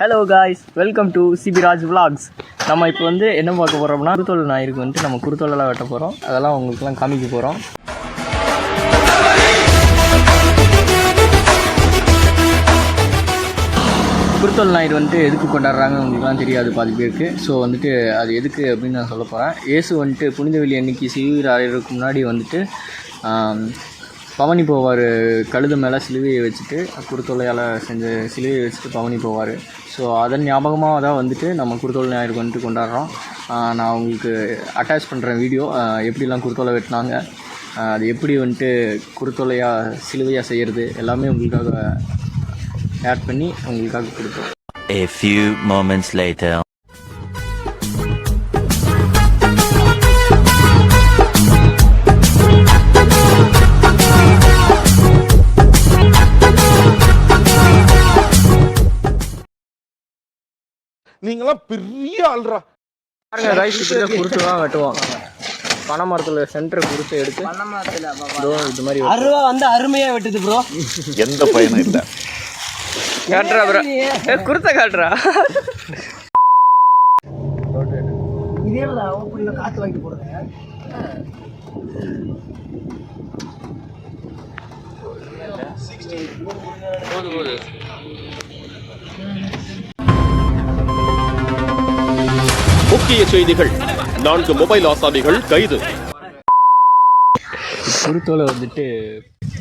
Hello guys, welcome to Sibiraj vlogs. நம்ம இப்போ வந்து என்ன பார்க்க போகிறோம்னா, குருத்தோல் ஞாயிறுக்கு வந்துட்டு நம்ம குருத்தோலெல்லாம் வெட்ட போகிறோம். அதெல்லாம் உங்களுக்குலாம் காமிக்க போகிறோம். குருத்தோல் ஞாயிறு வந்துட்டு எதுக்கு கொண்டாடுறாங்கன்னு உங்களுக்குலாம் தெரியாது பாதி பேருக்கு. ஸோ வந்துட்டு அது எதுக்கு அப்படின்னு நான் சொல்ல போகிறேன். இயேசு வந்துட்டு புனித வெள்ளி அன்னைக்கு சிலுவைக்கு முன்னாடி வந்துட்டு பவனி போவார். கழுத மேலே சிலுவையை வச்சுட்டு குருத்தோலையால் செஞ்ச சிலுவையை வச்சுட்டு பவனி போவார். ஸோ அதன் ஞாபகமாக தான் வந்துட்டு நம்ம குருத்தோலை ஞாயிறுக்கு வந்துட்டு கொண்டாடுறோம். நான் உங்களுக்கு அட்டாச் பண்ணுறேன் வீடியோ, எப்படிலாம் குருத்தோலை வெட்டினாங்க, அது எப்படி வந்துட்டு குருத்தோலையாக சிலுவையாக செய்கிறது எல்லாமே உங்களுக்காக ஆட் பண்ணி உங்களுக்காக கொடுத்தோம். A few moments later. நீங்களாம் பெரிய ஆள்ரா. குருத்து தான் வெட்டுவோம். பனை மரத்தில் சென்டர் குருத்தை எடுத்து இது மாதிரி அருவா வந்து அருமையா வெட்டுது ப்ரோ. எந்த பயனும் இல்லை. காட்டுறா ப்ரோ, குருத்தை காட்டுறா. காத்து வாங்கி போடுறேன். முக்கிய செய்திகள். 4 மொபைல் ஆசாமிகள் கைது. குருத்தோலை வந்துட்டு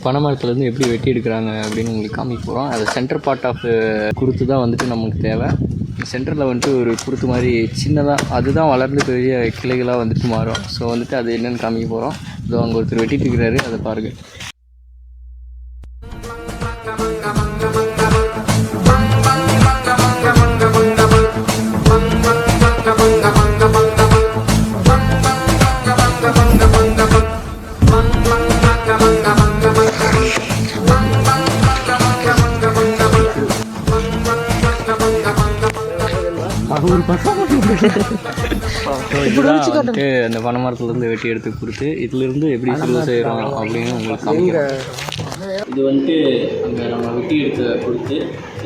பனைமரத்துலேருந்து எப்படி வெட்டி எடுக்கிறாங்க அப்படின்னு உங்களுக்கு காமிக்க போகிறோம். அது சென்டர் பார்ட் ஆஃப் குருத்து தான் வந்துட்டு நமக்கு தேவை. சென்டரில் வந்துட்டு ஒரு குருத்து மாதிரி சின்னதாக அதுதான் வளர்ந்து பெரிய கிளைகளாக வந்துட்டு மாறும். ஸோ வந்துட்டு அது என்னென்னு காமிக்க போகிறோம். இதோ அங்கே ஒருத்தர் வெட்டிட்டு இருக்கிறாரு, அதை பாருங்கள். வந்துட்டு அந்த பனை மரத்துலேருந்து வெட்டி எடுத்து கொடுத்து இதிலிருந்து எப்படி சிலுவை செய்கிறோம் அப்படின்னு உங்களுக்கு காமிக்கிறேன். இது வந்துட்டு அங்கே நம்ம வெட்டி எடுத்து கொடுத்து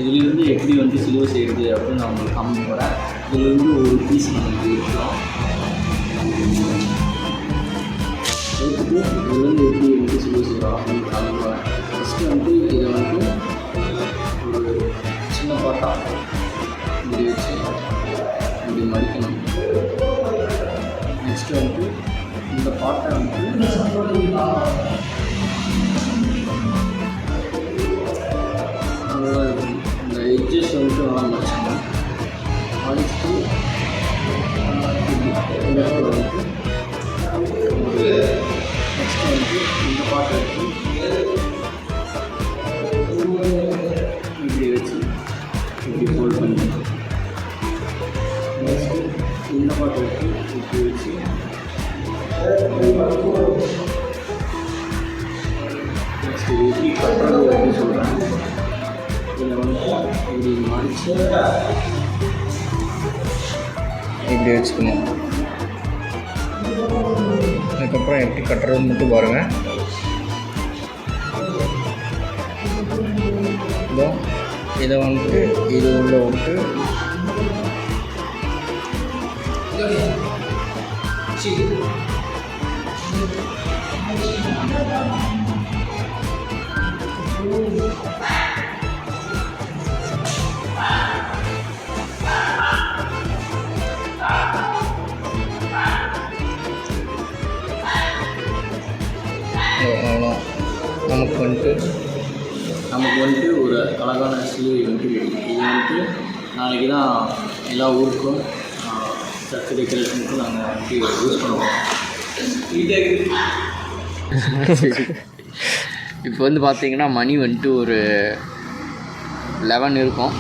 இதிலிருந்து எப்படி வந்து சிலுவை செய்கிறது அப்படின்னு நான் உங்களுக்கு காமிக்க போகிறேன். இதிலிருந்து ஒரு பீஸ் நம்மளுக்கு இருக்கிறோம். இதுலேருந்து எப்படி வந்து சிலுவை செய்கிறோம் அப்படின்னு காமிக்க போகிறேன். ஃபஸ்ட்டு வந்து இதை வந்து ஒரு சின்ன பாட்டா இப்படி வச்சு இப்படி மடிக்கணும். நெக்ஸ்ட்டு வந்து இந்த பாட்டை வந்து இந்த எட்ஜஸ் வந்துட்டு நல்லா மடிச்சிடணும். மடிச்சுட்டு இந்த இடத்துல வந்து ஒரு நெக்ஸ்ட்டு வந்து இந்த பாட்டை எடுத்து இப்படி வச்சு இப்படி ஃபோல்ட் பண்ணிக்கணும். நெக்ஸ்ட்டு இந்த பாட்டை எடுத்து இப்படி வச்சு நெக்ஸ்ட்டு எப்படி கட்டுறது அப்படின்னு சொல்கிறாங்க. இதில் வந்து இப்படி மடித்து இப்படி வச்சுக்கணும். அதுக்கப்புறம் எப்படி கட்டுறதுன்னு மட்டும் பாருங்கள். இதை வந்துட்டு இது உள்ள விட்டு நமக்கு வந்துட்டு ஒரு அழகான சிலுவை வந்துட்டு கிடைக்கும். இது வந்துட்டு நாளைக்கு தான் எல்லா ஊருக்கும் சர்ச் டெக்கரேஷனுக்கும் நாங்கள் வந்துட்டு யூஸ் பண்ணுவோம். இப்போ வந்து பார்த்திங்கன்னா மணி வந்துட்டு ஒரு 11 இருக்கும்.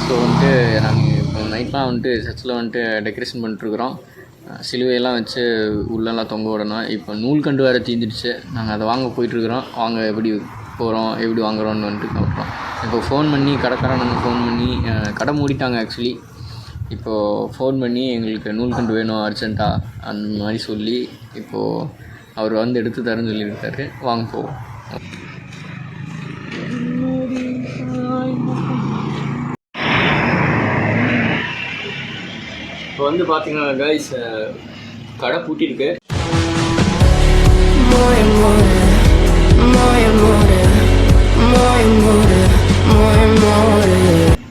ஸோ வந்துட்டு நாங்கள் இப்போ நைட்லாம் வந்துட்டு சர்ச்சில் வந்துட்டு டெக்கரேஷன் பண்ணிட்டுருக்குறோம். சிலுவையெல்லாம் வச்சு உள்ளெல்லாம் தொங்க விடணும். இப்போ நூல்கண்டு வேறு தீந்துடுச்சு. நாங்கள் அதை வாங்க போயிட்டுருக்குறோம். வாங்க எப்படி போகிறோம் எப்படி வாங்குகிறோன்னு வந்துட்டு பார்ப்போம். இப்போ ஃபோன் பண்ணி கடைக்காரனுங்க ஃபோன் பண்ணி கடை மூடிட்டாங்க ஆக்சுவலி. இப்போது ஃபோன் பண்ணி எங்களுக்கு நூல்கண்டு வேணும் அர்ஜென்ட்டாக அந்த மாதிரி சொல்லி இப்போது அவர் வந்து எடுத்து தரேன்னு சொல்லியிருக்காரு. வாங்க போவோம். இப்போ வந்து பார்த்தீங்கன்னா கைஸ் கடை பூட்டியிருக்கு.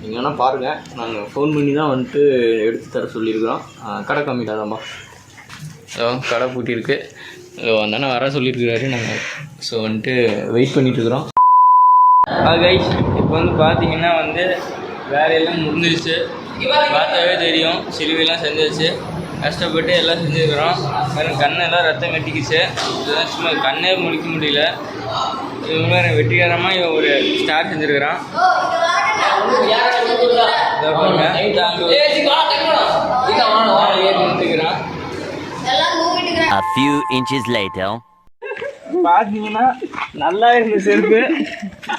நீங்கள் வேணால் பாருங்கள், நாங்கள் ஃபோன் பண்ணி தான் வந்துட்டு எடுத்து தர சொல்லியிருக்கிறோம். கடை கம்மிட்டாதாம்மா. கடை பூட்டியிருக்கு. அந்த வர சொல்லியிருக்கிறாரு. நாங்கள் ஸோ வந்துட்டு வெயிட் பண்ணிகிட்ருக்குறோம். கைஸ் இப்போ வந்து பார்த்தீங்கன்னா வந்து வேலையெல்லாம் முடிஞ்சிருச்சு. பார்த்தாவே தெரியும், சிலுவையெல்லாம் செஞ்சாச்சு. கஷ்டப்பட்டு எல்லாம் செஞ்சுருக்கிறோம். வேறு கண்ணெல்லாம் ரத்தம் கட்டிக்கிச்சு. இதெல்லாம் சும்மா கண்ணே முழிக்க முடியல. இவங்க வேறு வெற்றிகரமாக இவன் ஒரு star செஞ்சுருக்கிறான். A few inches later. பார்த்தீங்கன்னா நல்லா இருந்த செருப்பு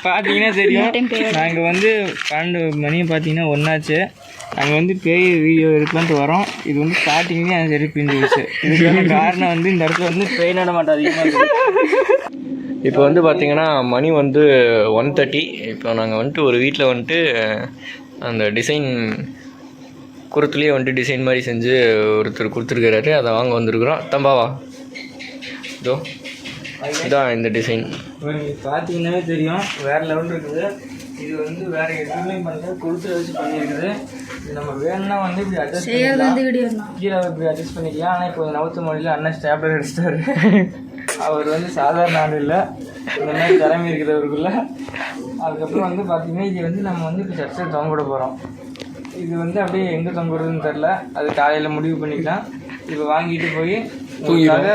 பார்த்தீங்கன்னா தெரியும். நாங்கள் வந்து 12 மணி பார்த்தீங்கன்னா ஒன்றாச்சு. நாங்கள் வந்து பேய் வீடியோ எடுக்கலான்ட்டு வரோம். இது வந்து ஸ்டார்டிங்லேயே அந்த செருப்பு இருந்துச்சு. இதுக்கான காரணம் வந்து இந்த இடத்துல வந்து பேய் நடமாட்டம் அதிகமாக இருக்குது. இப்போ வந்து பார்த்திங்கன்னா மணி வந்து 1:30. இப்போ நாங்கள் வந்துட்டு ஒரு வீட்டில் வந்துட்டு அந்த டிசைன் குருத்துலேயே வந்துட்டு டிசைன் மாதிரி செஞ்சு ஒருத்தர் கொடுத்துருக்காரு. அதை வாங்க வந்திருக்குறோம். தம்பாவா இதோ இதான் இந்த டிசைன். நீங்கள் பார்த்தீங்கன்னாவே தெரியும், வேறு லெவல் இருக்குது. இது வந்து வேறு எதுவுமே பண்ணல, கொடுத்து வச்சு பண்ணியிருக்குது. இது நம்ம வேணும்னா வந்து இப்படி அட்ஜஸ்ட் பண்ணிக்கலாம், கீழே இப்படி அட்ஜஸ்ட் பண்ணிக்கலாம். ஆனால் இப்போ நவுத்து மொழியில் அண்ணன் ஸ்டாப்லர் அடிச்சிட்டாரு. அவர் வந்து சாதாரண ஆள் இல்லை, இந்த மாதிரி திறமை இருக்குது அவருக்குள்ள. அதுக்கப்புறம் வந்து பார்த்திங்கன்னா இது வந்து நம்ம வந்து இப்போ சர்ச்சில் தொங்க விட போகிறோம். இது வந்து அப்படியே எங்கே தொங்க விடுறதுன்னு தெரில, அது காலையில் முடிவு பண்ணிக்கலாம். இப்போ வாங்கிட்டு போய் தூங்கிடுவாங்க.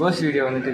கோஸ்ட் வீடியோ வந்துட்டு